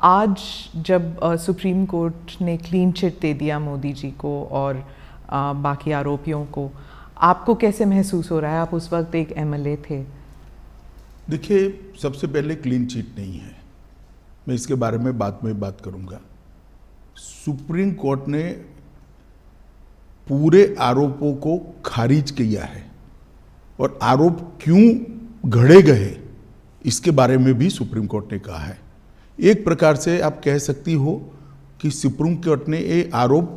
आज जब supreme court ने क्लीन चिट दे दिया मोदी जी को और बाकी आरोपियों को, आपको कैसे महसूस हो रहा है? आप उस वक्त एक एमएलए थे। देखिए, सबसे पहले क्लीन चिट नहीं है, मैं इसके बारे में बाद में बात करूंगा। सुप्रीम कोर्ट ने पूरे आरोपों को खारिज किया है और आरोप क्यों घड़े गए इसके बारे में भी सुप्रीम कोर्ट ने कहा है। एक प्रकार से आप कह सकती हो कि सुप्रीम कोर्ट ने ये आरोप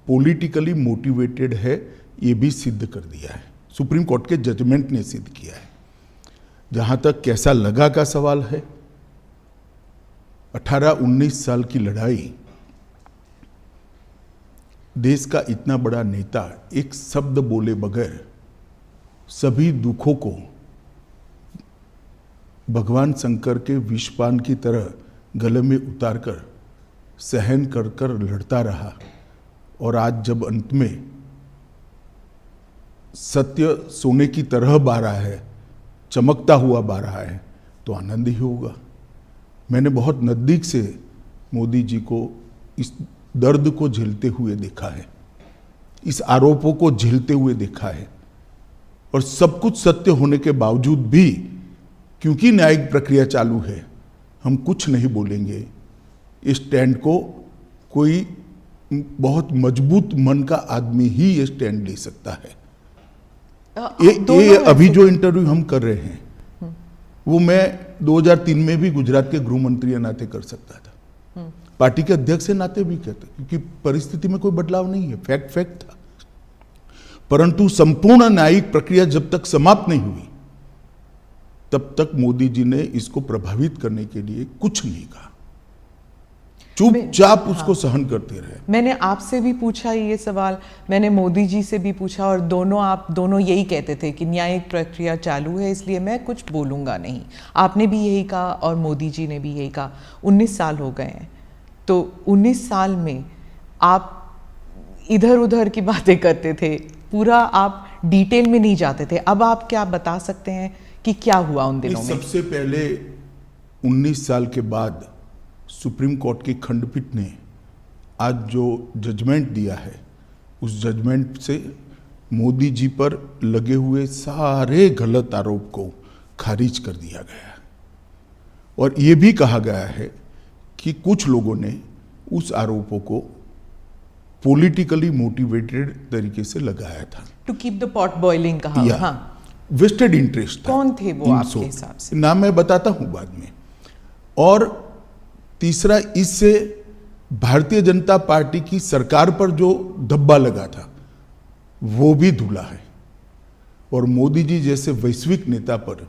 पॉलिटिकली मोटिवेटेड है, ये भी सिद्ध कर दिया है। सुप्रीम कोर्ट के जजमेंट ने सिद्ध किया है। जहां तक कैसा लगा का सवाल है, 18-19 साल की लड़ाई, देश का इतना बड़ा नेता एक शब्द बोले बगैर सभी दुखों को भगवान शंकर के विषपान की तरह गले में उतारकर सहन कर कर लड़ता रहा, और आज जब अंत में सत्य सोने की तरह बह रहा है, चमकता हुआ बह रहा है, तो आनंद ही होगा। मैंने बहुत नज़दीक से मोदी जी को इस दर्द को झेलते हुए देखा है, इस आरोपों को झेलते हुए देखा है, और सब कुछ सत्य होने के बावजूद भी क्योंकि न्यायिक प्रक्रिया चालू है, हम कुछ नहीं बोलेंगे। इस स्टैंड को कोई बहुत मजबूत मन का आदमी ही ये स्टैंड ले सकता है। ये अभी जो इंटरव्यू हम कर रहे हैं वो मैं 2003 में भी गुजरात के गृह मंत्री के नाते कर सकता था, पार्टी के अध्यक्ष के नाते भी कहते, क्योंकि परिस्थिति में कोई बदलाव नहीं है, फैक्ट था। परंतु संपूर्ण न्यायिक प्रक्रिया जब तक समाप्त नहीं हुई तब तक मोदी जी ने इसको प्रभावित करने के लिए कुछ नहीं कहा, चुपचाप उसको सहन करते रहे। मैंने आपसे भी पूछा ये सवाल, मैंने मोदी जी से भी पूछा, और आप दोनों यही कहते थे कि न्यायिक प्रक्रिया चालू है इसलिए मैं कुछ बोलूंगा नहीं। आपने भी यही कहा और मोदी जी ने भी यही कहा। 19 साल हो गए हैं, तो 19 साल में आप इधर उधर की बातें करते थे, पूरा आप डिटेल में नहीं जाते थे। अब आप क्या बता सकते हैं कि क्या हुआ उन दिनों में? सबसे पहले 19 साल के बाद सुप्रीम कोर्ट की खंडपीठ ने आज जो जजमेंट दिया है, उस जजमेंट से मोदी जी पर लगे हुए सारे गलत आरोप को खारिज कर दिया गया है, और ये भी कहा गया है कि कुछ लोगों ने उस आरोपों को पॉलिटिकली मोटिवेटेड तरीके से लगाया था। To keep the pot boiling कहा। हाँ, वेस्टेड इंटरेस्ट था। कौन थे वो आपके हिसाब से? नाम मैं बताता हूं बाद में। और तीसरा, इससे भारतीय जनता पार्टी की सरकार पर जो धब्बा लगा था वो भी धुला है, और मोदी जी जैसे वैश्विक नेता पर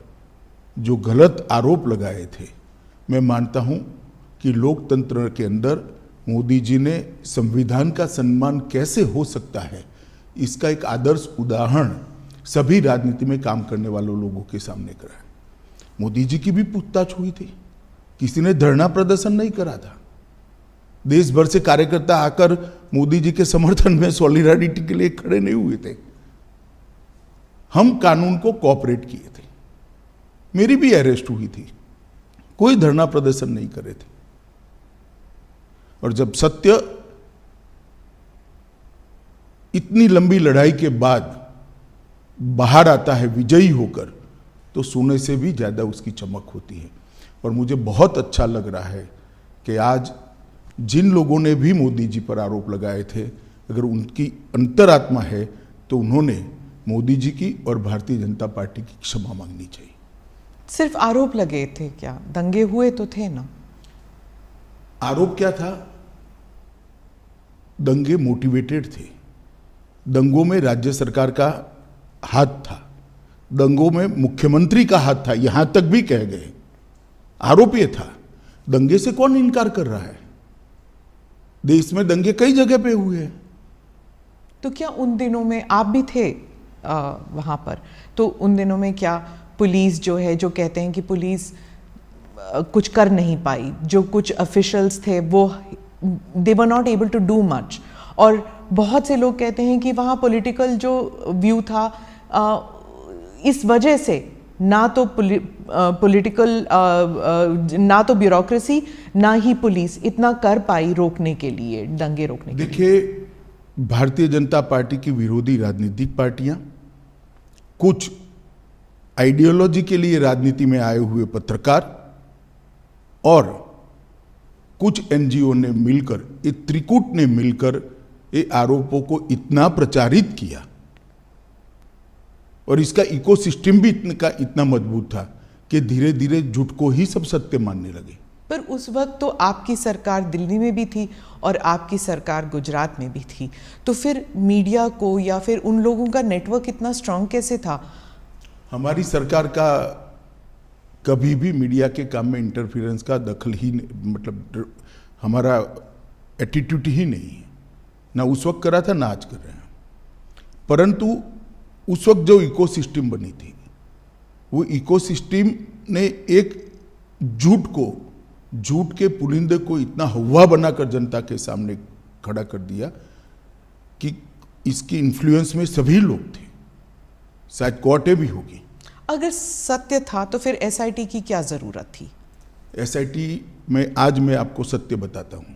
जो गलत आरोप लगाए थे, मैं मानता हूं कि लोकतंत्र के अंदर मोदी जी ने संविधान का सम्मान कैसे हो सकता है, इसका एक आदर्श उदाहरण सभी राजनीति में काम करने वालों लोगों के सामने करा है। मोदी जी की भी पूछताछ हुई थी, किसी ने धरना प्रदर्शन नहीं करा था। देश भर से कार्यकर्ता आकर मोदी जी के समर्थन में सॉलिडारिटी के लिए खड़े नहीं हुए थे। हम कानून को कोऑपरेट किए थे। मेरी भी अरेस्ट हुई थी, कोई धरना प्रदर्शन नहीं करे थे। और जब सत्य इतनी लंबी लड़ाई के बाद बाहर आता है विजयी होकर, तो सोने से भी ज्यादा उसकी चमक होती है। और मुझे बहुत अच्छा लग रहा है कि आज जिन लोगों ने भी मोदी जी पर आरोप लगाए थे, अगर उनकी अंतरात्मा है तो उन्होंने मोदी जी की और भारतीय जनता पार्टी की क्षमा मांगनी चाहिए। सिर्फ आरोप लगे थे क्या? दंगे हुए तो थे ना? आरोप क्या था? दंगे मोटिवेटेड थे। दंगों में राज्य सरकार का हाथ था, दंगों में मुख्यमंत्री का हाथ था, यहां तक भी कह गए। आरोप ये था। दंगे से कौन इनकार कर रहा है? देश में दंगे कई जगह पे हुए हैं। तो क्या उन दिनों में आप भी थे वहां पर? तो उन दिनों में क्या पुलिस जो है, जो कहते हैं कि पुलिस कुछ कर नहीं पाई, जो कुछ ऑफिशियल्स थे वो they were not able to do much, और बहुत से लोग कहते हैं कि वहाँ पॉलिटिकल जो व्यू था, इस वजह से ना तो पॉलिटिकल ना तो ब्यूरोक्रेसी ना ही पुलिस इतना कर पाई रोकने के लिए, दंगे रोकने के लिए। देखिए, भारतीय जनता पार्टी की विरोधी राजनीतिक पार्टियां, कुछ आइडियोलॉजी के लिए राजनीति में आए हुए पत्रकार और कुछ एनजीओ ने मिलकर, ये त्रिकूट ने मिलकर ये आरोपों को इतना प्रचारित किया और इसका इकोसिस्टम भी इतना मजबूत था कि धीरे धीरे झूठ को ही सब सत्य मानने लगे। पर उस वक्त तो आपकी सरकार दिल्ली में भी थी और आपकी सरकार गुजरात में भी थी, तो फिर मीडिया को या फिर उन लोगों का नेटवर्क इतना स्ट्रांग कैसे था? हमारी सरकार का कभी भी मीडिया के काम में इंटरफेरेंस का दखल ही मतलब हमारा एटीट्यूड ही नहीं है, ना उस वक्त करा था ना आज कर रहे हैं। परंतु उस वक्त जो इकोसिस्टम बनी थी, वो इकोसिस्टम ने एक झूठ के पुलिंदे को इतना हवा बनाकर जनता के सामने खड़ा कर दिया कि इसकी इन्फ्लुएंस में सभी लोग थे, शायद कोर्टें भी होगी। अगर सत्य था तो फिर एसआईटी की क्या जरूरत थी? एसआईटी में आज मैं आपको सत्य बताता हूं,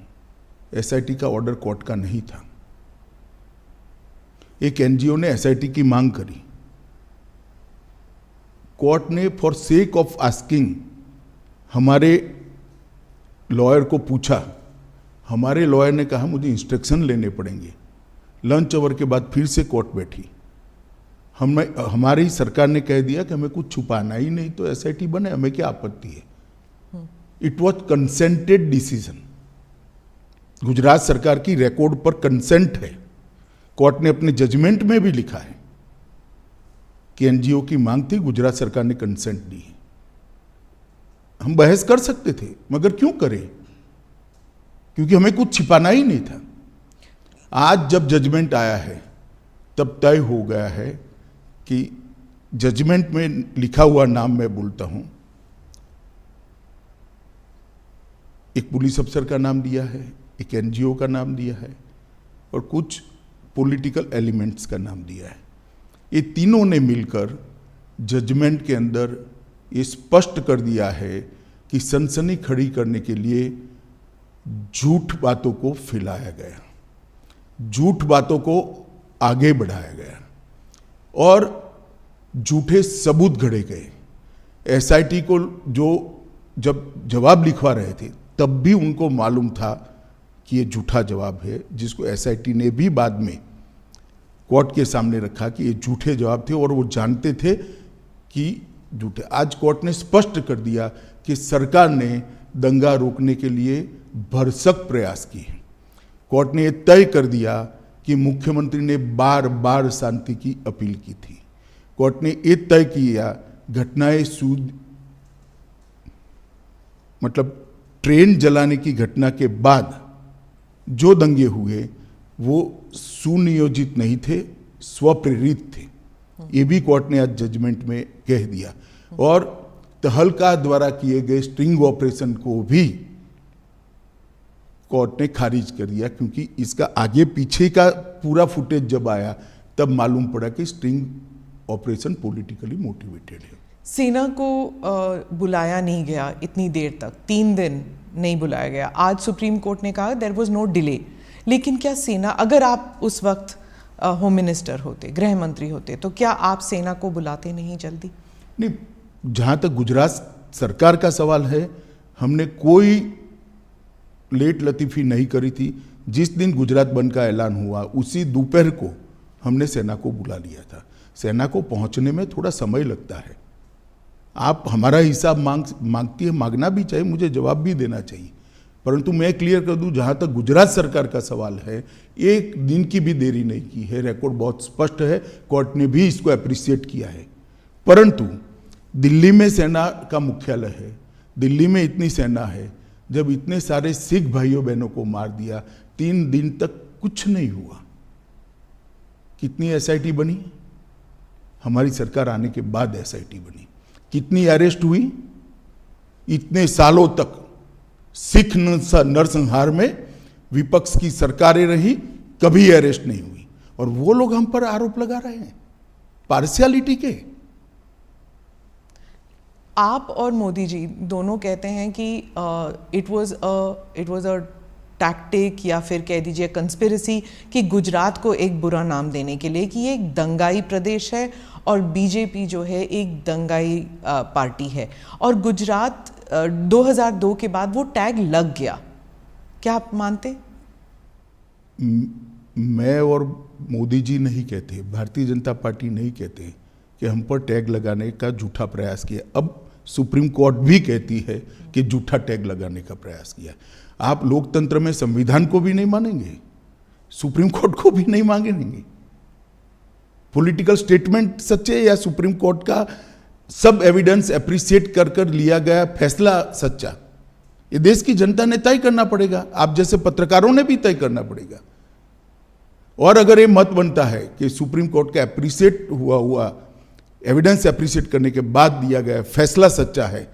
एसआईटी का ऑर्डर कोर्ट का नहीं था। एक एनजीओ ने एसआईटी की मांग करी, कोर्ट ने फॉर सेक ऑफ आस्किंग हमारे लॉयर को पूछा, हमारे लॉयर ने कहा मुझे इंस्ट्रक्शन लेने पड़ेंगे। लंच आवर के बाद फिर से कोर्ट बैठी, हमारी सरकार ने कह दिया कि हमें कुछ छुपाना ही नहीं, तो एसआईटी बने, हमें क्या आपत्ति है। It was consented decision, Gujarat सरकार की रिकॉर्ड पर कंसेंट है। कोर्ट ने अपने जजमेंट में भी लिखा है कि एनजीओ की मांग थी, गुजरात सरकार ने कंसेंट दी है। हम बहस कर सकते थे, मगर क्यों करें, क्योंकि हमें कुछ छिपाना ही नहीं था। आज जब जजमेंट आया है तब तय हो गया है कि जजमेंट में लिखा हुआ नाम मैं बोलता हूं, एक पुलिस अफसर का नाम दिया है, एक एनजीओ का नाम दिया है और कुछ पॉलिटिकल एलिमेंट्स का नाम दिया है। ये तीनों ने मिलकर जजमेंट के अंदर ये स्पष्ट कर दिया है कि सनसनी खड़ी करने के लिए झूठ बातों को फैलाया गया, झूठ बातों को आगे बढ़ाया गया और झूठे सबूत गढ़े गए। एसआईटी को जो जब जवाब लिखवा रहे थे तब भी उनको मालूम था कि ये झूठा जवाब है, जिसको एसआईटी ने भी बाद में कोर्ट के सामने रखा कि ये झूठे जवाब थे और वो जानते थे कि झूठे। आज कोर्ट ने स्पष्ट कर दिया कि सरकार ने दंगा रोकने के लिए भरसक प्रयास किए। कोर्ट ने यह तय कर दिया कि मुख्यमंत्री ने बार बार शांति की अपील की थी। कोर्ट ने यह तय किया घटनाएं मतलब ट्रेन जलाने की घटना के बाद जो दंगे हुए वो सुनियोजित नहीं थे, स्वप्रेरित थे। ये भी कोर्ट ने आज जजमेंट में कह दिया और तहलका द्वारा किए गए स्ट्रिंग ऑपरेशन को भी कोर्ट ने खारिज कर दिया, क्योंकि इसका आगे पीछे का पूरा फुटेज जब आया तब मालूम पड़ा कि स्ट्रिंग ऑपरेशन पॉलिटिकली मोटिवेटेड है। सेना को बुलाया नहीं गया इतनी देर तक, 3 दिन नहीं बुलाया गया। आज सुप्रीम कोर्ट ने कहा देयर वाज नो डिले, लेकिन क्या सेना, अगर आप उस वक्त होम मिनिस्टर होते, गृह मंत्री होते, तो क्या आप सेना को बुलाते नहीं जल्दी? नहीं, जहाँ तक गुजरात सरकार का सवाल है, हमने कोई लेट लतीफ़ी नहीं करी थी। जिस दिन गुजरात बंद का ऐलान हुआ उसी दोपहर को हमने सेना को बुला लिया था। सेना को पहुँचने में थोड़ा समय लगता है। आप हमारा हिसाब मांगती है, मांगना भी चाहिए, मुझे जवाब भी देना चाहिए, परंतु मैं क्लियर कर दूं, जहां तक गुजरात सरकार का सवाल है, एक दिन की भी देरी नहीं की है। रिकॉर्ड बहुत स्पष्ट है, कोर्ट ने भी इसको अप्रिशिएट किया है। परंतु दिल्ली में सेना का मुख्यालय है, दिल्ली में इतनी सेना है, जब इतने सारे सिख भाइयों बहनों को मार दिया, 3 दिन तक कुछ नहीं हुआ। कितनी एसआईटी बनी? हमारी सरकार आने के बाद एसआईटी बनी। कितनी अरेस्ट हुई? इतने सालों तक सिख नरसंहार में विपक्ष की सरकारें रही, कभी अरेस्ट नहीं हुई, और वो लोग हम पर आरोप लगा रहे हैं पार्शियलिटी के। आप और मोदी जी दोनों कहते हैं कि इट वाज अ टैक्टिक या फिर कह दीजिए कंस्पिरेसी कि गुजरात को एक बुरा नाम देने के लिए कि ये एक दंगाई प्रदेश है और बीजेपी जो है एक दंगाई पार्टी है, और गुजरात 2002 के बाद वो टैग लग गया। क्या आप मानते? मैं और मोदी जी नहीं कहते, भारतीय जनता पार्टी नहीं कहते कि हम पर टैग लगाने का झूठा प्रयास किया। अब सुप्रीम कोर्ट भी कहती है कि झूठा टैग लगाने का प्रयास किया। आप लोकतंत्र में संविधान को भी नहीं मानेंगे, सुप्रीम कोर्ट को भी नहीं मांगेंगे। पॉलिटिकल स्टेटमेंट सच्चे या सुप्रीम कोर्ट का सब एविडेंस एप्रिशिएट कर कर लिया गया फैसला सच्चा, ये देश की जनता ने तय करना पड़ेगा। आप जैसे पत्रकारों ने भी तय करना पड़ेगा। और अगर ये मत बनता है कि सुप्रीम कोर्ट का एप्रिशिएट हुआ एविडेंस एप्रिशिएट करने के बाद दिया गया फैसला सच्चा है,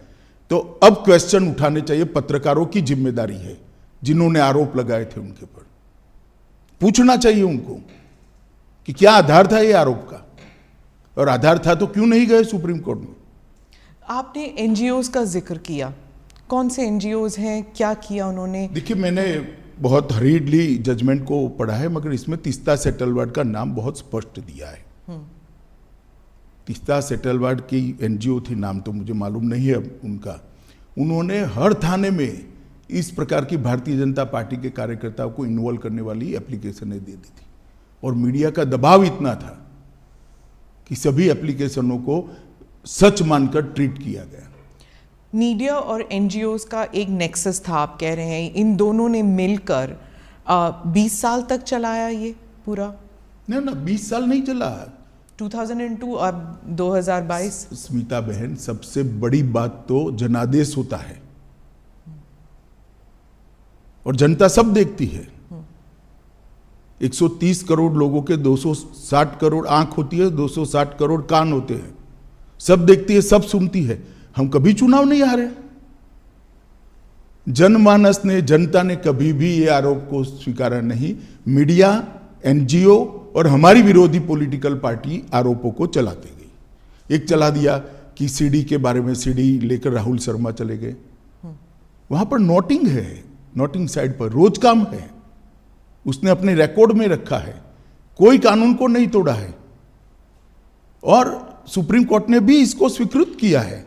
तो अब क्वेश्चन उठाने चाहिए। पत्रकारों की जिम्मेदारी है, जिन्होंने आरोप लगाए थे उनके ऊपर पूछना चाहिए उनको कि क्या आधार था ये आरोप का, और आधार था तो क्यों नहीं गए सुप्रीम कोर्ट में। आपने एनजीओज का जिक्र किया, कौन से एनजीओज हैं, क्या किया उन्होंने? देखिए, मैंने बहुत हरीडली जजमेंट को पढ़ा है, मगर इसमें तीस्ता सेटलवाड का नाम बहुत स्पष्ट दिया है। तीस्ता सेटलवाड की एनजीओ थी, नाम तो मुझे मालूम नहीं है उनका। उन्होंने हर थाने में इस प्रकार की भारतीय जनता पार्टी के कार्यकर्ताओं को इन्वॉल्व करने वाली एप्लीकेशनें दे दी थी, और मीडिया का दबाव इतना था कि सभी एप्लीकेशनों को सच मानकर ट्रीट किया गया। मीडिया और एनजीओज का एक नेक्सस था, आप कह रहे हैं। इन दोनों ने मिलकर 20 साल तक चलाया ये पूरा? ना 20 साल नहीं चला, 2002 और 2022। स्मिता बहन, सबसे बड़ी बात तो जनादेश होता है और जनता सब देखती है। 130 करोड़ लोगों के 260 करोड़ आंख होती है, 260 करोड़ कान होते हैं, सब देखती है, सब सुनती है। हम कभी चुनाव नहीं हारे। जनमानस ने, जनता ने कभी भी ये आरोप को स्वीकारा नहीं। मीडिया, एनजीओ और हमारी विरोधी पॉलिटिकल पार्टी आरोपों को चलाते गई। एक चला दिया कि सीडी के बारे में, सीडी लेकर राहुल शर्मा चले गए, वहां पर नोटिंग है, नोटिंग साइड पर रोज काम है, उसने अपने रिकॉर्ड में रखा है, कोई कानून को नहीं तोड़ा है, और सुप्रीम कोर्ट ने भी इसको स्वीकृत किया है।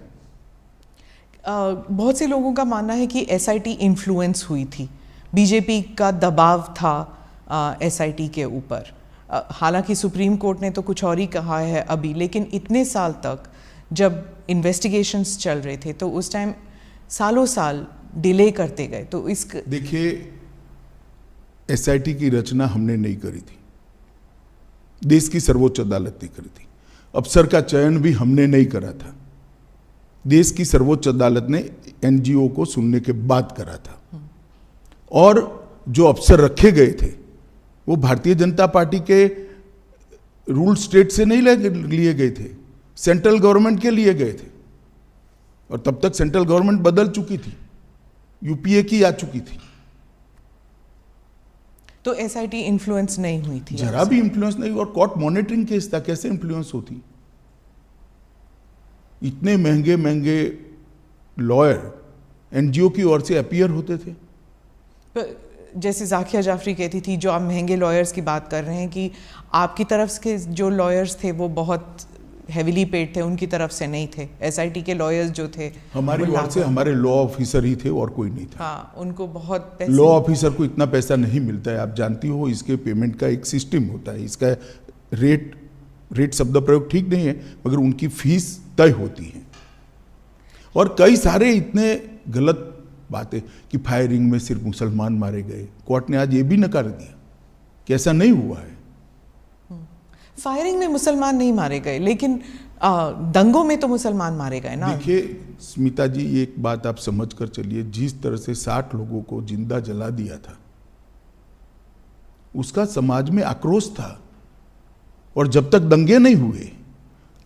बहुत से लोगों का मानना है कि एसआईटी इन्फ्लुएंस हुई थी, बीजेपी का दबाव था एसआईटी के ऊपर। हालांकि सुप्रीम कोर्ट ने तो कुछ और ही कहा है अभी, लेकिन इतने साल तक जब इन्वेस्टिगेशंस चल रहे थे तो उस टाइम सालों साल डिले करते गए। तो इस देखिए, एसआईटी की रचना हमने नहीं करी थी, देश की सर्वोच्च अदालत ने करी थी। अफसर का चयन भी हमने नहीं करा था, देश की सर्वोच्च अदालत ने एनजीओ को सुनने के बाद करा था। और जो अफसर रखे गए थे वो भारतीय जनता पार्टी के रूल स्टेट से नहीं लिए गए थे, सेंट्रल गवर्नमेंट के लिए गए थे, और तब तक सेंट्रल गवर्नमेंट बदल चुकी थी, यूपीए की आ चुकी थी। तो एसआईटी इन्फ्लुएंस नहीं हुई थी? जरा भी इन्फ्लुएंस नहीं। और कोर्ट मॉनिटरिंग केस था, कैसे इन्फ्लुएंस होती? इतने महंगे महंगे लॉयर एनजीओ की ओर से अपीयर होते थे। जैसे जाकिया जाफरी कहती थी, जो आप महंगे लॉयर्स की बात कर रहे हैं, कि आपकी तरफ के जो लॉयर्स थे वो बहुत हेविली पेड थे, उनकी तरफ से नहीं थे। एसआईटी के लॉयर्स जो थे हमारी ओर से हमारे लॉ ऑफिसर ही थे और कोई नहीं था। हाँ, उनको बहुत लॉ ऑफिसर को इतना पैसा नहीं मिलता है, आप जानती हो। इसके पेमेंट का एक सिस्टम होता है, इसका रेट शब्द प्रयोग ठीक नहीं है, मगर उनकी फीस तय होती है। और कई सारे इतने गलत बातें कि फायरिंग में सिर्फ मुसलमान मारे गए, कोर्ट ने आज ये भी नकार दिया कि ऐसा नहीं हुआ है। फायरिंग में मुसलमान नहीं मारे गए, लेकिन दंगों में तो मुसलमान मारे गए ना। देखिए स्मिता जी, एक बात आप समझ कर चलिए, जिस तरह से 60 लोगों को जिंदा जला दिया था, उसका समाज में आक्रोश था। और जब तक दंगे नहीं हुए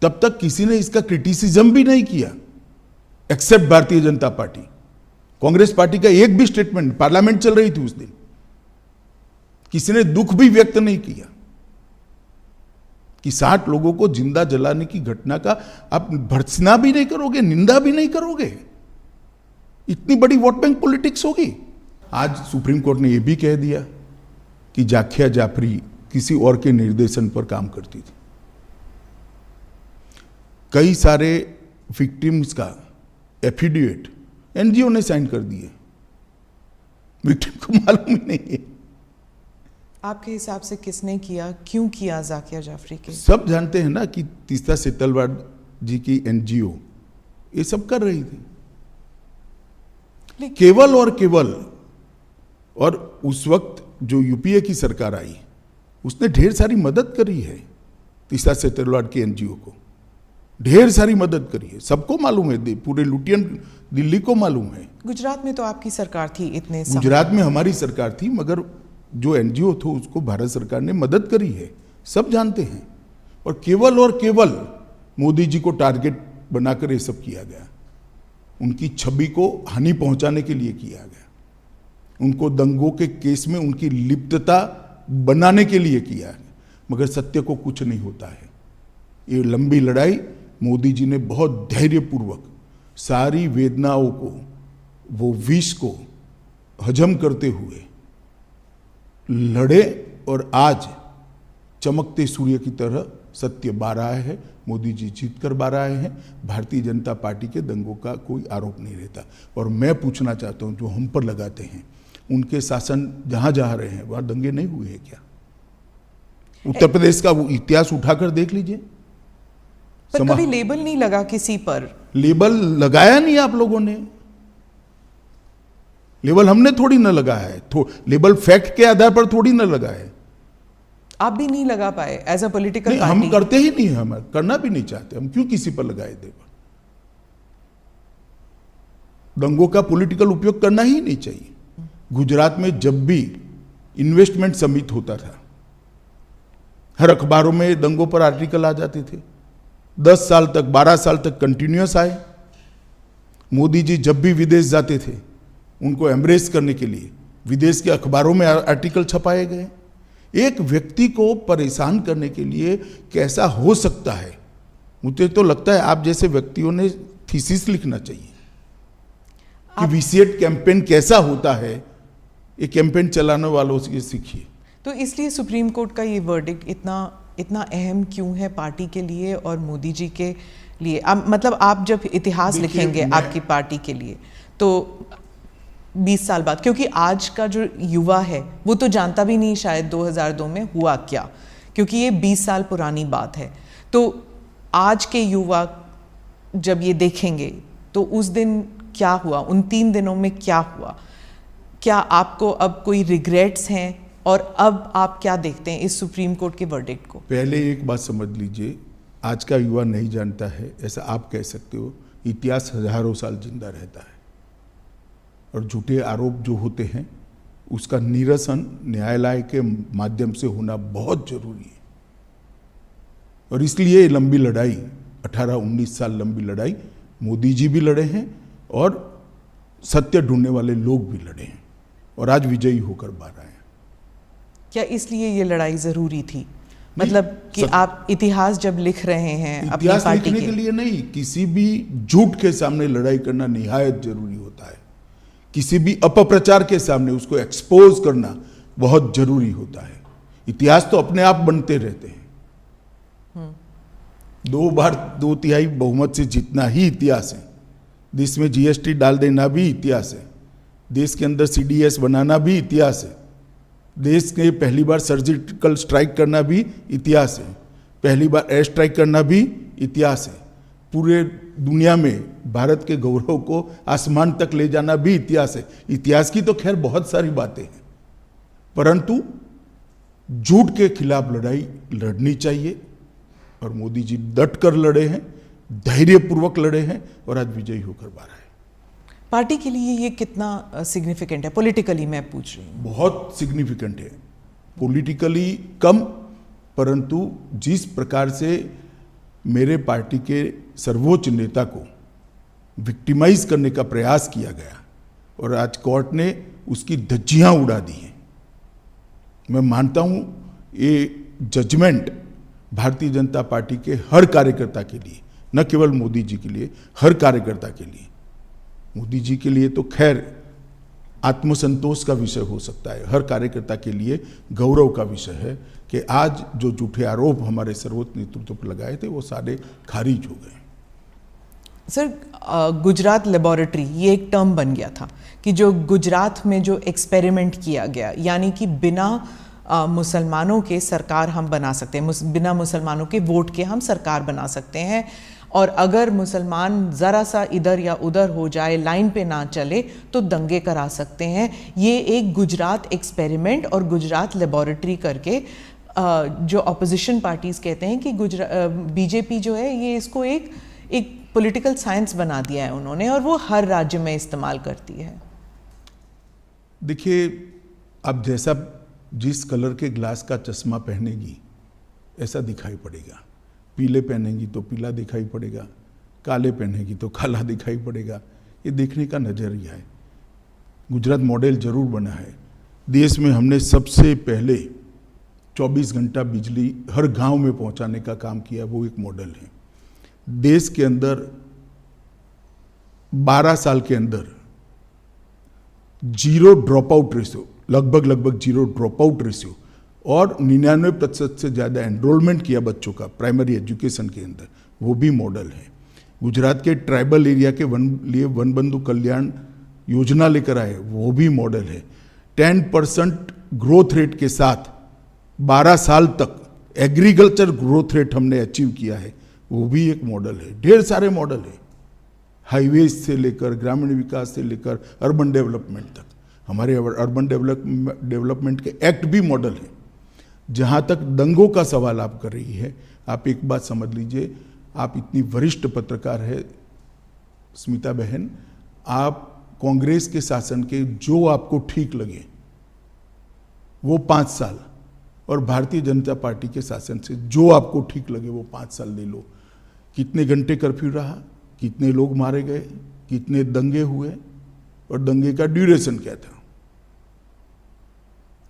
तब तक किसी ने इसका क्रिटिसिज्म भी नहीं किया, accept Bharatiya Janata party. Congress party का एक भी स्टेटमेंट, पार्लियामेंट चल रही थी उस दिन, किसी ने दुख भी व्यक्त नहीं किया। कि 60 लोगों को जिंदा जलाने की घटना का आप भर्त्सना भी नहीं करोगे, निंदा भी नहीं करोगे? इतनी बड़ी वोट बैंक पॉलिटिक्स होगी। आज सुप्रीम कोर्ट ने यह भी कह दिया कि जाकिया जाफरी किसी और के निर्देशन पर काम करती थी। कई सारे विक्टिम्स का एफिडेविट एनजीओ ने साइन कर दिए, विक्टिम को मालूम ही नहीं है। आपके हिसाब से किसने किया, क्यों किया जाकिया जाफरी के? सब जानते हैं ना कि तीस्ता सेतलवाड जी की एनजीओ ये सब कर रही थी, केवल और केवल। और उस वक्त जो यूपीए की सरकार आई उसने ढेर सारी मदद करी है तीस्ता सेतलवाड की एनजीओ को, ढेर सारी मदद करी है, सबको मालूम है, पूरे लुटियन दिल्ली को मालूम है। गुजरात में तो आपकी सरकार थी इतने साल। गुजरात में हमारी सरकार थी, मगर जो एनजीओ थो उसको भारत सरकार ने मदद करी है, सब जानते हैं। और केवल मोदी जी को टारगेट बनाकर ये सब किया गया, उनकी छवि को हानि पहुंचाने के लिए किया गया, उनको दंगों के केस में उनकी लिप्तता बनाने के लिए किया है। मगर सत्य को कुछ नहीं होता है। ये लंबी लड़ाई मोदी जी ने बहुत धैर्यपूर्वक सारी वेदनाओं को, वो विष को हजम करते हुए लड़े और आज चमकते सूर्य की तरह सत्य बाहर आया है। मोदी जी जीत कर बाहर आए हैं। भारतीय जनता पार्टी के दंगों का कोई आरोप नहीं रहता। और मैं पूछना चाहता हूं, जो हम पर लगाते हैं, उनके शासन जहां जहां रहे हैं वहां दंगे नहीं हुए हैं क्या? उत्तर प्रदेश का वो इतिहास उठाकर देख लीजिए। पर कभी लेबल नहीं लगा किसी पर। लेबल लगाया नहीं आप लोगों ने, लेबल हमने थोड़ी ना लगाया है, लेबल फैक्ट के आधार पर थोड़ी ना लगा है। आप भी नहीं लगा पाए एज अ पॉलिटिकल पार्टी? हम करते ही नहीं, हम करना भी नहीं चाहते। हम क्यों किसी पर लगाए लेबल? दंगों का पॉलिटिकल उपयोग करना ही नहीं चाहिए। गुजरात में जब भी इन्वेस्टमेंट समिट होता था, हर अखबारों में दंगों पर आर्टिकल आ जाते थे। 10 साल तक, 12 साल तक कंटिन्यूअस आए। मोदी जी जब भी विदेश जाते थे, उनको एम्ब्रेस करने के लिए विदेश के अखबारों में आर्टिकल छपाए गए। एक व्यक्ति को परेशान करने के लिए कैसा हो सकता है? मुझे तो लगता है आप जैसे व्यक्तियों ने थीसिस लिखना चाहिए कि वीसीएट कैंपेन कैसा होता है। ये कैंपेन चलाने वालों से सीखिए। तो इसलिए सुप्रीम कोर्ट का ये वर्डिक्ट इतना अहम क्यों है पार्टी के लिए और मोदी जी के लिए? मतलब आप जब इतिहास लिखेंगे आपकी पार्टी के लिए, तो 20 साल बाद, क्योंकि आज का जो युवा है वो तो जानता भी नहीं शायद 2002 में हुआ क्या, क्योंकि ये 20 साल पुरानी बात है। तो आज के युवा जब ये देखेंगे तो उस दिन क्या हुआ, उन 3 दिनों में क्या हुआ? क्या आपको अब कोई रिग्रेट्स हैं? और अब आप क्या देखते हैं इस सुप्रीम कोर्ट के वर्डिक्ट को? पहले एक बात समझ लीजिए, आज का युवा नहीं जानता है ऐसा आप कह सकते हो। इतिहास हजारों साल जिंदा रहता है और झूठे आरोप जो होते हैं उसका निरसन न्यायालय के माध्यम से होना बहुत जरूरी है। और इसलिए लंबी लड़ाई, 18-19 साल लंबी लड़ाई मोदी जी भी लड़े हैं और सत्य ढूंढने वाले लोग भी लड़े हैं और आज विजयी होकर बाहर आए। क्या इसलिए ये लड़ाई जरूरी थी? मतलब कि आप इतिहास जब लिख रहे हैं अपनी पार्टी लिखने के लिए नहीं, किसी भी झूठ के सामने लड़ाई करना निहायत जरूरी होता है। किसी भी अपप्रचार के सामने उसको एक्सपोज करना बहुत जरूरी होता है। इतिहास तो अपने आप बनते रहते हैं। 2 बार 2/3 बहुमत से जीतना ही इतिहास है। देश में जीएसटी डाल देना भी इतिहास है। देश के अंदर सीडीएस बनाना भी इतिहास है। देश के पहली बार सर्जिकल स्ट्राइक करना भी इतिहास है। पहली बार एयर स्ट्राइक करना भी इतिहास है। पूरे दुनिया में भारत के गौरव को आसमान तक ले जाना भी इतिहास है। इतिहास की तो खैर बहुत सारी बातें हैं, परंतु झूठ के खिलाफ लड़ाई लड़नी चाहिए और मोदी जी डट कर लड़े हैं, धैर्यपूर्वक लड़े हैं और आज विजयी होकर बाहर आए। पार्टी के लिए ये कितना सिग्निफिकेंट है? पॉलिटिकली मैं पूछ रही हूँ। बहुत सिग्निफिकेंट है। पॉलिटिकली कम, परंतु जिस प्रकार से मेरे पार्टी के सर्वोच्च नेता को विक्टिमाइज करने का प्रयास किया गया और आज कोर्ट ने उसकी धज्जियां उड़ा दी हैं। मैं मानता हूं ये जजमेंट भारतीय जनता पार्टी के हर कार्यकर्ता के लिए, न केवल मोदी जी के लिए, हर कार्यकर्ता के लिए। मोदी जी के लिए तो खैर आत्मसंतोष का विषय हो सकता है, हर कार्यकर्ता के लिए गौरव का विषय है कि आज जो झूठे आरोप हमारे सर्वोच्च नेतृत्व पर लगाए थे वो सारे खारिज हो गए। सर, गुजरात लेबोरेटरी ये एक टर्म बन गया था कि जो गुजरात में जो एक्सपेरिमेंट किया गया, यानी कि बिना मुसलमानों के सरकार हम बना सकते हैं, बिना मुसलमानों के वोट के हम सरकार बना सकते हैं, और अगर मुसलमान ज़रा सा इधर या उधर हो जाए, लाइन पे ना चले, तो दंगे करा सकते हैं। ये एक गुजरात एक्सपेरिमेंट और गुजरात लेबोरेटरी करके जो अपोजिशन पार्टीज़ कहते हैं कि बीजेपी जो है ये इसको एक पॉलिटिकल साइंस बना दिया है उन्होंने, और वो हर राज्य में इस्तेमाल करती है। देखिए, अब जैसा जिस कलर के ग्लास का चश्मा पहनेगी ऐसा दिखाई पड़ेगा। पीले पहनेगी तो पीला दिखाई पड़ेगा, काले पहनेगी तो काला दिखाई पड़ेगा। ये देखने का नजरिया है। गुजरात मॉडल जरूर बना है। देश में हमने सबसे पहले 24 घंटा बिजली हर गांव में पहुंचाने का काम किया, वो एक मॉडल है। देश के अंदर 12 साल के अंदर जीरो ड्रॉप आउट रेशियो, लगभग जीरो ड्रॉप आउट रेशियो, और 99% से ज़्यादा एनरोलमेंट किया बच्चों का प्राइमरी एजुकेशन के अंदर, वो भी मॉडल है। गुजरात के ट्राइबल एरिया के लिए वन बंधु कल्याण योजना लेकर आए, वो भी मॉडल है। 10% ग्रोथ रेट के साथ 12 साल तक एग्रीकल्चर ग्रोथ रेट हमने अचीव किया है, वो भी एक मॉडल है। ढेर सारे मॉडल है, हाईवेज से लेकर ग्रामीण विकास से लेकर अर्बन डेवलपमेंट तक। हमारे अर्बन डेवलपमेंट के एक्ट भी मॉडल है। जहाँ तक दंगों का सवाल आप कर रही है, आप एक बात समझ लीजिए, आप इतनी वरिष्ठ पत्रकार है स्मिता बहन, आप कांग्रेस के शासन के जो आपको ठीक लगे वो 5 साल, और भारतीय जनता पार्टी के शासन से जो आपको ठीक लगे वो 5 साल ले लो। कितने घंटे कर्फ्यू रहा, कितने लोग मारे गए, कितने दंगे हुए, और दंगे का ड्यूरेशन क्या था,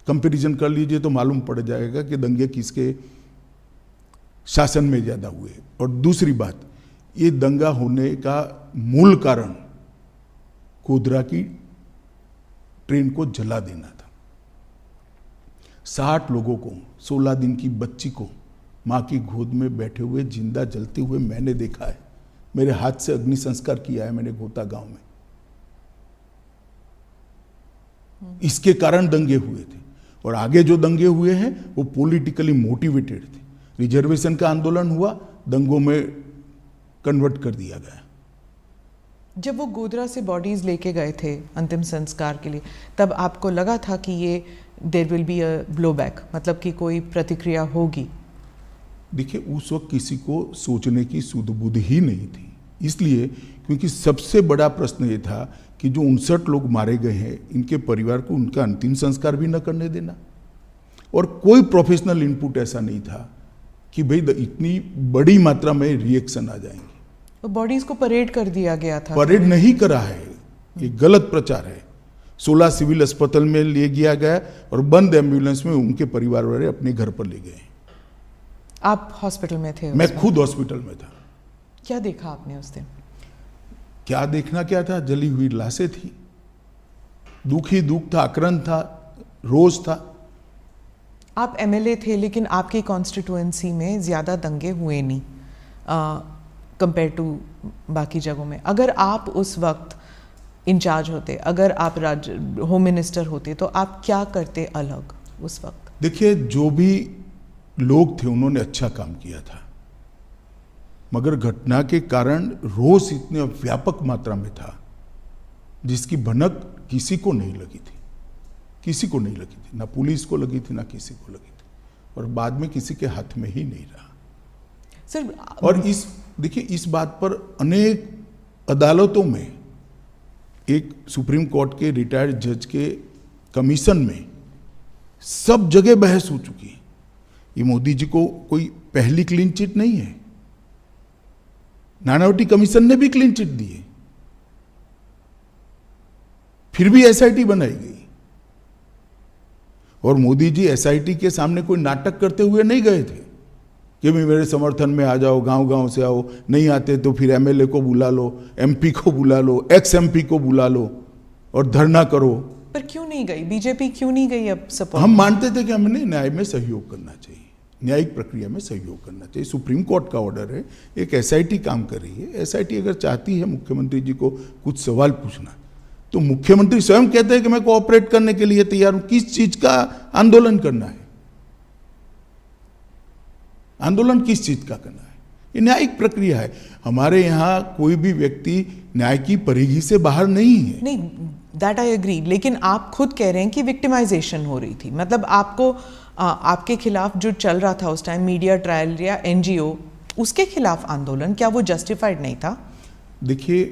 कंपैरिजन कर लीजिए तो मालूम पड़ जाएगा कि दंगे किसके शासन में ज्यादा हुए। और दूसरी बात, ये दंगा होने का मूल कारण गोधरा की ट्रेन को जला देना था। 60 लोगों को, 16 दिन की बच्ची को मां की गोद में बैठे हुए जिंदा जलते हुए मैंने देखा है। मेरे हाथ से अग्नि संस्कार किया है मैंने गोता गांव में। इसके कारण दंगे हुए थे, और आगे जो दंगे हुए हैं वो पॉलिटिकली मोटिवेटेड थे। रिजर्वेशन का आंदोलन हुआ, दंगों में कन्वर्ट कर दिया गया। जब वो गोधरा से बॉडीज लेके गए थे अंतिम संस्कार के लिए, तब आपको लगा था कि ये there will be a blowback, मतलब कि कोई प्रतिक्रिया होगी? देखिए, उस वक्त किसी को सोचने की सुध बुध ही नहीं थी, इसलिए क्योंकि सबसे बड़ा प्रश्न ये था कि जो 59 लोग मारे गए हैं, इनके परिवार को उनका अंतिम संस्कार भी न करने देना। और कोई प्रोफेशनल इनपुट ऐसा नहीं था कि भाई इतनी बड़ी मात्रा में रिएक्शन आ जाएंगे। तो बॉडीज को परेड कर दिया गया था। परेड नहीं करा है, ये गलत प्रचार है। 16 सिविल अस्पताल में ले गया गया और बंद एम्बुलेंस में उनके परिवार वाले अपने घर पर ले गए। आप हॉस्पिटल में थे? मैं खुद हॉस्पिटल में था। क्या देखा आपने उस दिन? क्या देखना क्या था, जली हुई लाशें थी। दुख ही दुख था, आक्रांत था, रोज था। आप एमएलए थे, लेकिन आपकी कॉन्स्टिट्यूएंसी में ज़्यादा दंगे हुए नहीं कंपेयर टू बाकी जगहों में। अगर आप उस वक्त इंचार्ज होते, अगर आप होम मिनिस्टर होते, तो आप क्या करते अलग उस वक्त? देखिए, जो भी लोग थे उन्होंने अच्छा काम किया था, मगर घटना के कारण रोष इतने व्यापक मात्रा में था जिसकी भनक किसी को नहीं लगी थी, किसी को नहीं लगी थी, ना पुलिस को लगी थी ना किसी को लगी थी, और बाद में किसी के हाथ में ही नहीं रहा। सर, और देखिए, इस बात पर अनेक अदालतों में, एक सुप्रीम कोर्ट के रिटायर्ड जज के कमीशन में सब जगह बहस हो चुकी है। ये मोदी जी को कोई पहली क्लीन चिट नहीं है, नानावटी कमीशन ने भी क्लीन चिट दी है, फिर भी एसआईटी बनाई गई। और मोदी जी एसआईटी के सामने कोई नाटक करते हुए नहीं गए थे। कि भी मेरे समर्थन में आ जाओ, गांव गांव से आओ, नहीं आते तो फिर एमएलए को बुला लो, एमपी को बुला लो, एक्स एमपी को बुला लो और धरना करो। पर क्यों नहीं गई बीजेपी, क्यों नहीं गई अब सपोर्ट? हम मानते थे कि हमने न्याय में सहयोग करना चाहिए, न्यायिक प्रक्रिया में सहयोग करना चाहिए। सुप्रीम कोर्ट का ऑर्डर है, एक एसआईटी काम कर रही है। एसआईटी अगर चाहती है मुख्यमंत्री जी को कुछ सवाल पूछना, तो मुख्यमंत्री स्वयं कहते हैं कि मैं कोऑपरेट करने के लिए तैयार हूं। किस चीज का आंदोलन करना है? आंदोलन किस चीज का करना है? ये न्यायिक प्रक्रिया है। हमारे यहाँ कोई भी व्यक्ति न्याय की परिधि से बाहर नहीं है। नहीं, दैट आई एग्री, लेकिन आप खुद कह रहे हैं कि विक्टिमाइजेशन हो रही थी। मतलब आपको आपके खिलाफ जो चल रहा था उस टाइम मीडिया ट्रायल या एनजीओ, उसके खिलाफ आंदोलन, क्या वो जस्टिफाइड नहीं था? देखिए,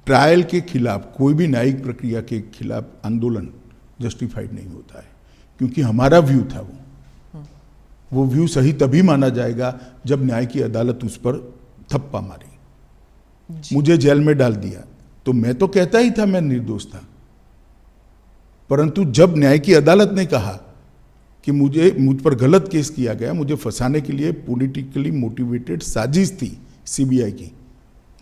ट्रायल के खिलाफ, कोई भी न्यायिक प्रक्रिया के खिलाफ आंदोलन जस्टिफाइड नहीं होता है, क्योंकि हमारा व्यू था वो व्यू सही तभी माना जाएगा जब न्याय की अदालत उस पर थप्पा मारी, मुझे जेल में डाल दिया। तो मैं तो कहता ही था मैं निर्दोष था, परंतु जब न्याय की अदालत ने कहा कि मुझ पर गलत केस किया गया, मुझे फंसाने के लिए पॉलिटिकली मोटिवेटेड साजिश थी सीबीआई की,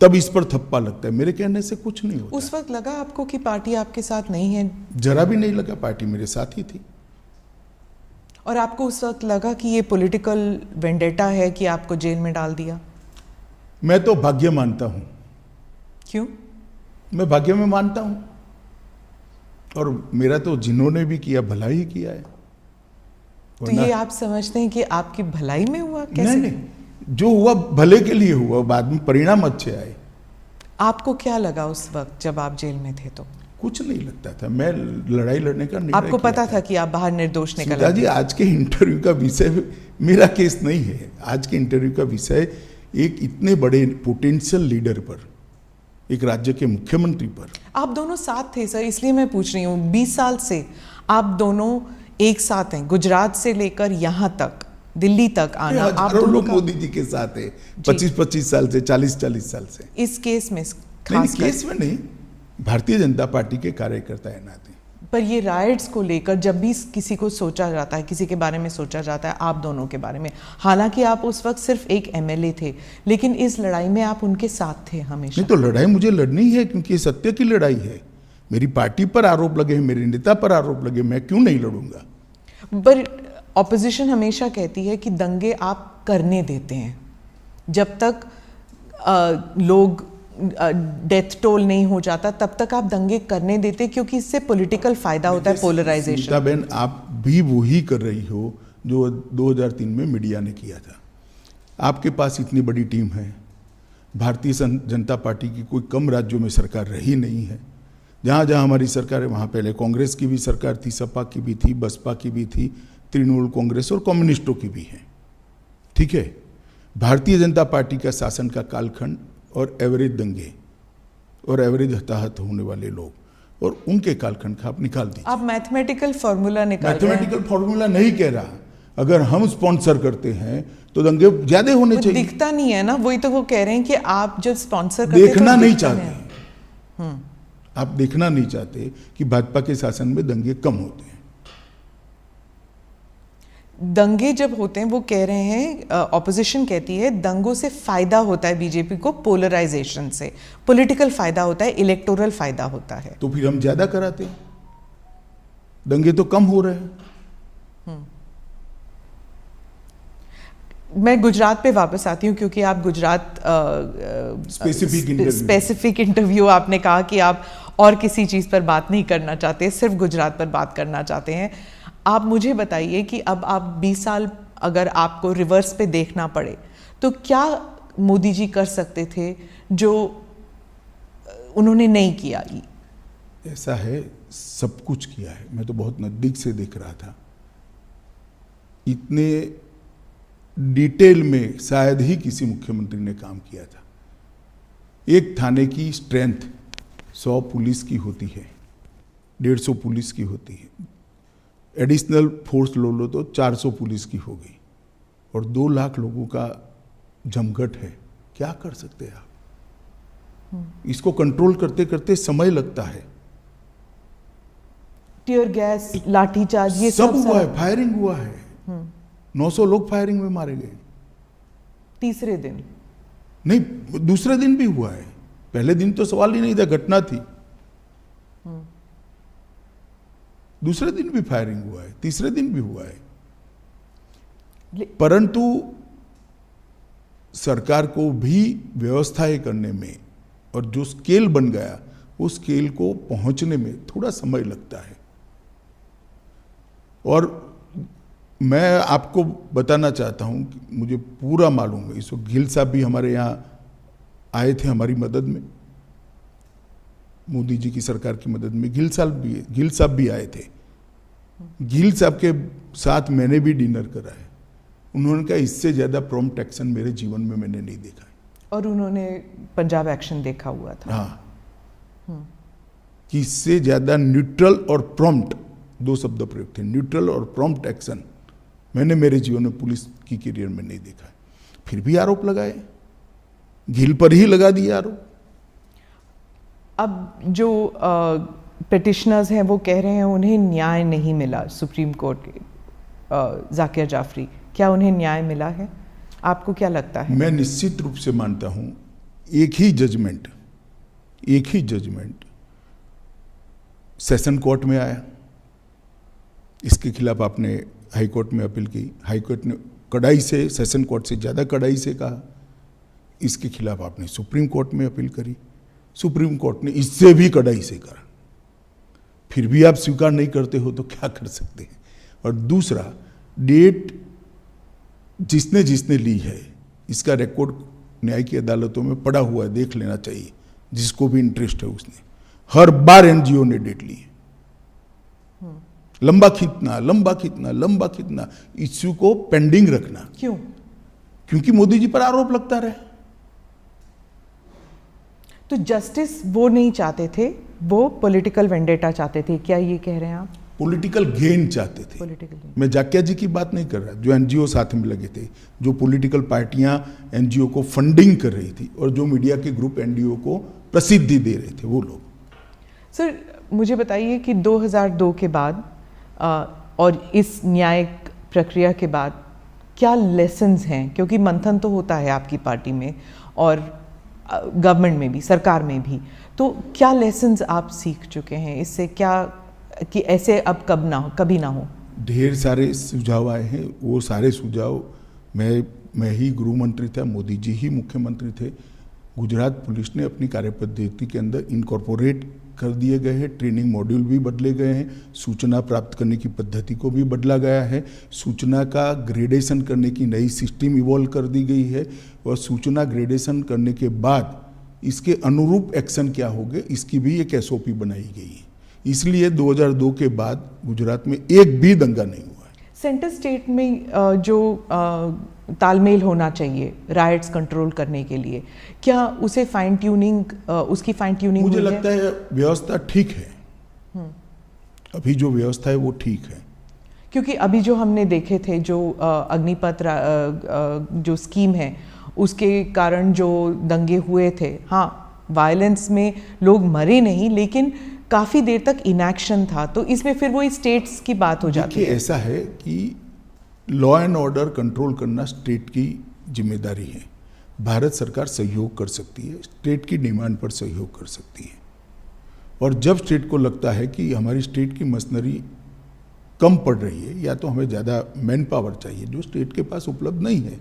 तब इस पर थप्पा लगता है। मेरे कहने से कुछ नहीं होता। उस वक्त लगा आपको कि पार्टी आपके साथ नहीं है? जरा भी नहीं लगा, पार्टी मेरे साथ ही थी। और आपको उस वक्त लगा कि ये पॉलिटिकल वेंडेटा है कि आपको जेल में डाल दिया? मैं तो भाग्य मानता हूं। क्यों? मैं भाग्य में मानता हूं, और मेरा तो जिन्होंने भी किया भला ही किया है। तो ये आप समझते हैं कि आपकी भलाई में हुआ? कैसे? नहीं, जो हुआ भले के लिए हुआ, बाद में परिणाम अच्छे आए। आपको क्या लगा उस वक्त जब आप जेल में थे? तो कुछ नहीं लगता था, मैं लड़ाई लड़ने का निर्णय आपको पता था कि आप बाहर निर्दोष निकल आए? जी, आज के इंटरव्यू का विषय मेरा केस नहीं है। आज के इंटरव्यू का विषय एक इतने बड़े पोटेंशियल लीडर पर, एक राज्य के मुख्यमंत्री पर। आप दोनों साथ थे सर, इसलिए मैं पूछ रही हूँ। 20 साल से आप दोनों एक साथ हैं, गुजरात से लेकर यहाँ तक, दिल्ली तक आना। आप दोनों लोग मोदी जी के साथ है 25-25 साल से, 40-40 साल से। इस केस में खास केस में नहीं, भारतीय जनता पार्टी के कार्यकर्ता है नाते। पर ये राइट्स को लेकर जब भी किसी को सोचा जाता है, किसी के बारे में सोचा जाता है, आप दोनों के बारे में, हालांकि आप उस वक्त सिर्फ एक एमएलए थे, लेकिन इस लड़ाई में आप उनके साथ थे हमेशा। नहीं तो लड़ाई मुझे लड़नी है, क्योंकि ये सत्य की लड़ाई है। मेरी पार्टी पर आरोप लगे, मेरे नेता पर आरोप लगे, मैं क्यों नहीं लड़ूंगा? पर ऑपोजिशन हमेशा कहती है कि दंगे आप करने देते हैं, जब तक लोग डेथ टोल नहीं हो जाता तब तक आप दंगे करने देते, क्योंकि इससे पॉलिटिकल फायदा होता है, पोलराइजेशन। सीता बहन, आप भी वही कर रही हो जो 2003 में मीडिया ने किया था। आपके पास इतनी बड़ी टीम है, भारतीय जनता पार्टी की कोई कम राज्यों में सरकार रही नहीं है। जहाँ जहाँ हमारी सरकार है, वहाँ पहले कांग्रेस की भी सरकार थी, सपा की भी थी, बसपा की भी थी, तृणमूल कांग्रेस और कम्युनिस्टों की भी है। ठीक है, भारतीय जनता पार्टी का शासन का कालखंड और एवरेज दंगे और एवरेज हताहत होने वाले लोग और उनके कालखंड का आप निकाल दीजिए। आप मैथमेटिकल फॉर्मूला निकाल रहे हैं। मैथमेटिकल फॉर्मूला नहीं कह रहा, अगर हम स्पॉन्सर करते हैं तो दंगे ज्यादा होने चाहिए। दिखता नहीं है ना, वही तो वो कह रहे हैं कि आप जब स्पॉन्सर करते देखना नहीं चाहते, आप देखना नहीं चाहते कि भाजपा के शासन में दंगे कम होते हैं। दंगे जब होते हैं, वो कह रहे हैं, ऑपोजिशन कहती है दंगों से फायदा होता है बीजेपी को, पोलराइजेशन से पॉलिटिकल फायदा होता है, इलेक्टोरल फायदा होता है। तो फिर हम ज्यादा कराते हैं, दंगे तो कम हो रहे हैं। मैं गुजरात पे वापस आती हूँ, क्योंकि आप गुजरात स्पेसिफिक इंटरव्यू आपने कहा कि आप और किसी चीज़ पर बात नहीं करना चाहते, सिर्फ गुजरात पर बात करना चाहते हैं। आप मुझे बताइए कि अब आप 20 साल अगर आपको रिवर्स पे देखना पड़े, तो क्या मोदी जी कर सकते थे जो उन्होंने नहीं किया? ऐसा है, सब कुछ किया है। मैं तो बहुत नज़दीक से देख रहा था। इतने डिटेल में शायद ही किसी मुख्यमंत्री ने काम किया था। एक थाने की स्ट्रेंथ 100 पुलिस की होती है, 150 पुलिस की होती है। एडिशनल फोर्स लो तो 400 पुलिस की होगी, और 2 लाख लोगों का जमघट है। क्या कर सकते हैं आप? इसको कंट्रोल करते करते समय लगता है। टीयर गैस, लाठीचार्ज, ये सब हुआ है, फायरिंग हुआ है। 900 लोग फायरिंग में मारे गए। तीसरे दिन नहीं, दूसरे दिन भी हुआ है। पहले दिन तो सवाल ही नहीं था, घटना थी। दूसरे दिन भी फायरिंग हुआ है, तीसरे दिन भी हुआ है। परंतु सरकार को भी व्यवस्थाएं करने में और जो स्केल बन गया, उस स्केल को पहुंचने में थोड़ा समय लगता है। और मैं आपको बताना चाहता हूं कि मुझे पूरा मालूम है, इस वक्त गिल साहब भी हमारे यहाँ आए थे हमारी मदद में, मोदी जी की सरकार की मदद में। गिल साहब भी आए थे। गिल साहब के साथ मैंने भी डिनर करा है। उन्होंने कहा इससे ज़्यादा प्रॉम्प्ट एक्शन मेरे जीवन में मैंने नहीं देखा है। और उन्होंने पंजाब एक्शन देखा हुआ था। हाँ, कि इससे ज़्यादा न्यूट्रल और प्रॉम्प्ट, दो शब्द प्रयोग थे, न्यूट्रल और प्रॉम्प्ट एक्शन मैंने मेरे जीवन में पुलिस की करियर में नहीं देखा है। फिर भी आरोप लगाए, गिल पर ही लगा दिया आरोप। अब जो पिटिशनर्स हैं वो कह रहे हैं उन्हें न्याय नहीं मिला सुप्रीम कोर्ट के, जाकिर जाफरी, क्या उन्हें न्याय मिला है? आपको क्या लगता है? मैं निश्चित रूप से मानता हूं एक ही जजमेंट सेशन कोर्ट में आया। इसके खिलाफ आपने हाई कोर्ट में अपील की, हाई कोर्ट ने कड़ाई से, सेशन कोर्ट से ज़्यादा कड़ाई से कहा। इसके खिलाफ आपने सुप्रीम कोर्ट में अपील करी, सुप्रीम कोर्ट ने इससे भी कड़ाई से कहा। फिर भी आप स्वीकार नहीं करते हो तो क्या कर सकते हैं? और दूसरा, डेट जिसने ली है, इसका रिकॉर्ड न्याय की अदालतों में पड़ा हुआ है, देख लेना चाहिए जिसको भी इंटरेस्ट है उसने। हर बार एनजीओ ने डेट ली है। लंबा खींचना, इश्यू को पेंडिंग रखना। क्यों? क्योंकि मोदी जी पर आरोप लगता रहा। तो जस्टिस वो नहीं चाहते थे, वो पॉलिटिकल वेंडेटा चाहते थे, क्या ये कह रहे हैं आप? पॉलिटिकल गेन चाहते थे। मैं जाकिया जी की बात नहीं कर रहा, जो एनजीओ साथ में लगे थे, जो पॉलिटिकल पार्टियां एनजीओ को फंडिंग कर रही थी और जो मीडिया के ग्रुप एनजीओ को प्रसिद्धि दे रहे थे, वो लोग। सर मुझे बताइए कि 2002 के बाद और इस न्यायिक प्रक्रिया के बाद क्या लेसन्स हैं? क्योंकि मंथन तो होता है आपकी पार्टी में और गवर्नमेंट में भी, सरकार में भी, तो क्या लेसन्स आप सीख चुके हैं इससे, क्या कि ऐसे अब कभी ना हो? ढेर सारे सुझाव आए हैं। वो सारे सुझाव, मैं ही गृह मंत्री था, मोदी जी ही मुख्यमंत्री थे, गुजरात पुलिस ने अपनी कार्यपद्धति के अंदर इनकॉर्पोरेट कर दिए गए हैं। ट्रेनिंग मॉड्यूल भी बदले गए हैं, सूचना प्राप्त करने की पद्धति को भी बदला गया है, सूचना का ग्रेडेशन करने की नई सिस्टम इवॉल्व कर दी गई है, और सूचना ग्रेडेशन करने के बाद इसके अनुरूप एक्शन क्या होंगे, इसकी भी एक एसओपी बनाई गई है। इसलिए 2002 के बाद गुजरात में एक भी दंगा नहीं हुआ है। सेंटर स्टेट में जो तालमेल होना चाहिए राइट्स कंट्रोल करने के लिए, क्या उसे फाइन ट्यूनिंग, उसकी फाइन ट्यूनिंग मुझे लगता है व्यवस्था ठीक है। अभी जो व्यवस्था है वो ठीक है, क्योंकि अभी जो हमने देखे थे, जो अग्निपथ जो स्कीम है, उसके कारण जो दंगे हुए थे, हाँ वायलेंस में लोग मरे नहीं, लेकिन काफ़ी देर तक इनएक्शन था, तो इसमें फिर वो स्टेट्स की बात हो जाती है। ऐसा है कि लॉ एंड ऑर्डर कंट्रोल करना स्टेट की जिम्मेदारी है। भारत सरकार सहयोग कर सकती है, स्टेट की डिमांड पर सहयोग कर सकती है, और जब स्टेट को लगता है कि हमारी स्टेट की मशीनरी कम पड़ रही है या तो हमें ज़्यादा मैन पावर चाहिए जो स्टेट के पास उपलब्ध नहीं है,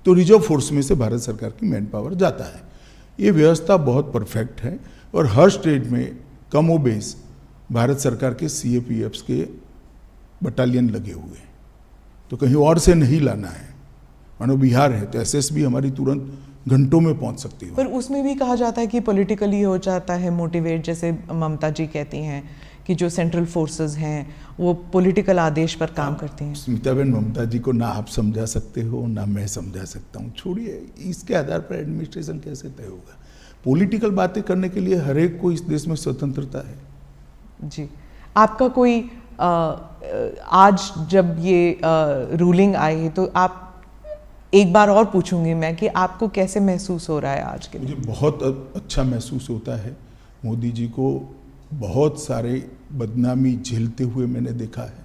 तो रिजर्व फोर्स में से भारत सरकार की मैन पावर जाता है। ये व्यवस्था बहुत परफेक्ट है, और हर स्टेट में कमोबेश भारत सरकार के सीएपीएफ्स के बटालियन लगे हुए हैं, तो कहीं और से नहीं लाना है। मानो बिहार है तो एसएसबी हमारी तुरंत घंटों में पहुंच सकती है। पर उसमें भी कहा जाता है कि पॉलिटिकली हो जाता है मोटिवेट, जैसे ममता जी कहती हैं कि जो सेंट्रल फोर्सेस हैं वो पॉलिटिकल आदेश पर काम करती हैं। स्मिताबेन, ममता जी को ना आप समझा सकते हो ना मैं समझा सकता हूँ, छोड़िए, इसके आधार पर एडमिनिस्ट्रेशन कैसे तय होगा? पॉलिटिकल बातें करने के लिए हर एक को इस देश में स्वतंत्रता है। जी, आपका कोई आज जब ये रूलिंग आई है, तो आप, एक बार और पूछूंगी मैं कि आपको कैसे महसूस हो रहा है आज के दिन? मुझे बहुत अच्छा महसूस होता है। मोदी जी को बहुत सारे बदनामी झेलते हुए मैंने देखा है,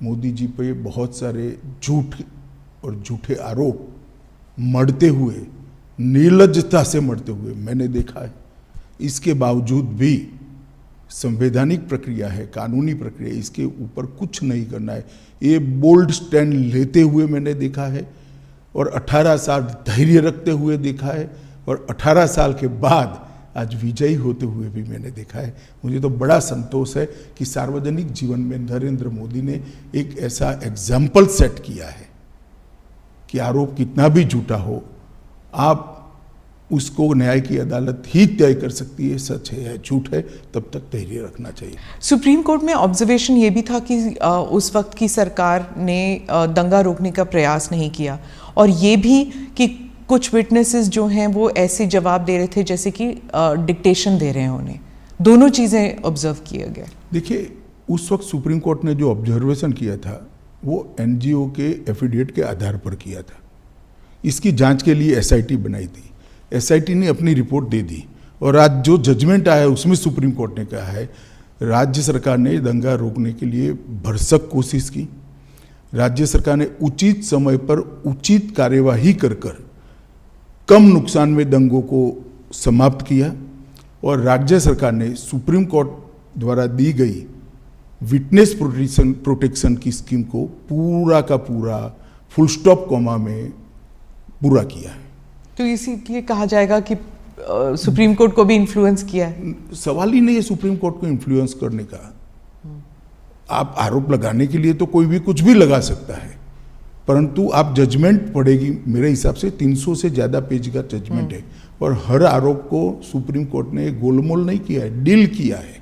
मोदी जी पे बहुत सारे झूठ और झूठे आरोप मढ़ते हुए, निर्लज्जता से मढ़ते हुए मैंने देखा है। इसके बावजूद भी संवैधानिक प्रक्रिया है, कानूनी प्रक्रिया, इसके ऊपर कुछ नहीं करना है, ये बोल्ड स्टैंड लेते हुए मैंने देखा है और 18 साल धैर्य रखते हुए देखा है और 18 साल के बाद आज विजयी होते हुए भी मैंने देखा है। मुझे तो बड़ा संतोष है कि सार्वजनिक जीवन में नरेंद्र मोदी ने एक ऐसा एग्जाम्पल सेट किया है कि आरोप कितना भी झूठा हो, आप उसको न्याय की अदालत ही तय कर सकती है, सच है या झूठ है, तब तक धैर्य रखना चाहिए। सुप्रीम कोर्ट में ऑब्जर्वेशन ये भी था कि उस वक्त की सरकार ने दंगा रोकने का प्रयास नहीं किया और ये भी कि कुछ विटनेसेस जो हैं वो ऐसे जवाब दे रहे थे जैसे कि डिक्टेशन दे रहे हैं उन्हें। दोनों चीज़ें ऑब्जर्व किए गए। देखिए, उस वक्त सुप्रीम कोर्ट ने जो ऑब्जर्वेशन किया था वो एनजीओ के एफिडेविट के आधार पर किया था। इसकी जांच के लिए एसआईटी बनाई थी, एसआईटी ने अपनी रिपोर्ट दे दी और आज जो जजमेंट आया है उसमें सुप्रीम कोर्ट ने कहा है राज्य सरकार ने दंगा रोकने के लिए भरसक कोशिश की, राज्य सरकार ने उचित समय पर उचित कार्यवाही कर कम नुकसान में दंगों को समाप्त किया और राज्य सरकार ने सुप्रीम कोर्ट द्वारा दी गई विटनेस प्रोटेक्शन की स्कीम को पूरा का पूरा फुल स्टॉप कॉमा में पूरा किया है। तो इसीलिए कहा जाएगा कि सुप्रीम कोर्ट को भी इन्फ्लुएंस किया है। सवाल ही नहीं है सुप्रीम कोर्ट को इन्फ्लुएंस करने का। आप आरोप लगाने के लिए तो कोई भी कुछ भी लगा सकता है, परंतु आप जजमेंट पढ़ेगी, मेरे हिसाब से 300 से ज़्यादा पेज का जजमेंट है और हर आरोप को सुप्रीम कोर्ट ने गोलमोल नहीं किया है, डील किया है,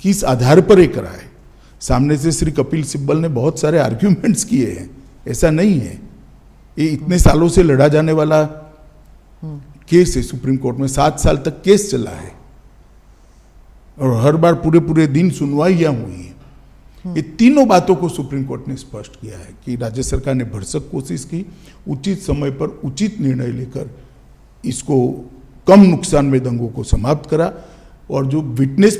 किस आधार पर ये करा है। सामने से श्री कपिल सिब्बल ने बहुत सारे आर्ग्यूमेंट्स किए हैं, ऐसा नहीं है। ये इतने सालों से लड़ा जाने वाला केस है, सुप्रीम कोर्ट में 7 साल तक केस चला है और हर बार पूरे दिन सुनवाइयां हुई है। ये तीनों बातों को सुप्रीम कोर्ट ने स्पष्ट किया है कि राज्य सरकार ने भरसक कोशिश की, उचित समय पर उचित निर्णय लेकर इसको कम नुकसान में दंगों को समाप्त करा और जो विटनेस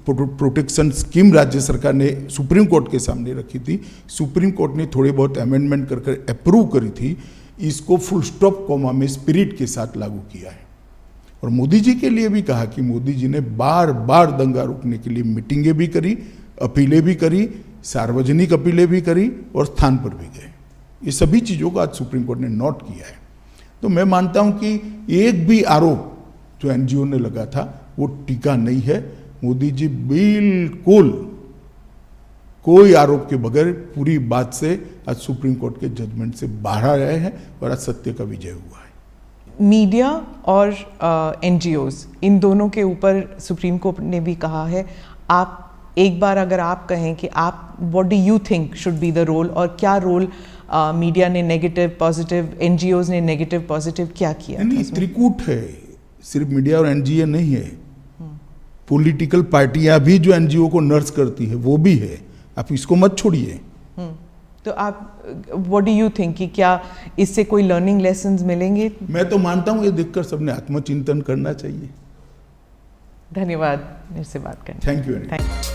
प्रोटेक्शन स्कीम राज्य सरकार ने सुप्रीम कोर्ट के सामने रखी थी, सुप्रीम कोर्ट ने थोड़े बहुत अमेंडमेंट कर अप्रूव करी थी, इसको फुल स्टॉप कॉमा में स्पिरिट के साथ लागू किया है। और मोदी जी के लिए भी कहा कि मोदी जी ने बार बार दंगा रोकने के लिए मीटिंगें भी करी, अपीलें भी करी, सार्वजनिक अपीलें भी करी और स्थान पर भी गए। ये सभी चीज़ों को आज सुप्रीम कोर्ट ने नोट किया है। तो मैं मानता हूं कि एक भी आरोप जो एनजीओ ने लगा था वो टीका नहीं है। मोदी जी बिल्कुल कोई आरोप के बगैर पूरी बात से आज सुप्रीम कोर्ट के जजमेंट से बाहर आए हैं और आज सत्य का विजय हुआ है। मीडिया और एनजीओज, इन दोनों के ऊपर सुप्रीम कोर्ट ने भी कहा है। आप एक बार अगर आप कहें कि आप what do you think should be the role, और क्या रोल मीडिया ने नेगेटिव पॉजिटिव, एनजीओज ने नेगेटिव पॉजिटिव क्या किया? नहीं, त्रिकूट है, सिर्फ मीडिया और एनजीओ नहीं है। पॉलिटिकल पार्टियां भी जो एनजीओ को नर्स करती है वो भी है, आप इसको मत छोड़िए। तो आप व्हाट डू यू थिंक कि क्या इससे कोई लर्निंग लेसन्स मिलेंगे? मैं तो मानता हूं ये देखकर सबने आत्मचिंतन करना चाहिए। धन्यवाद मेरे से बात करने। Thank you.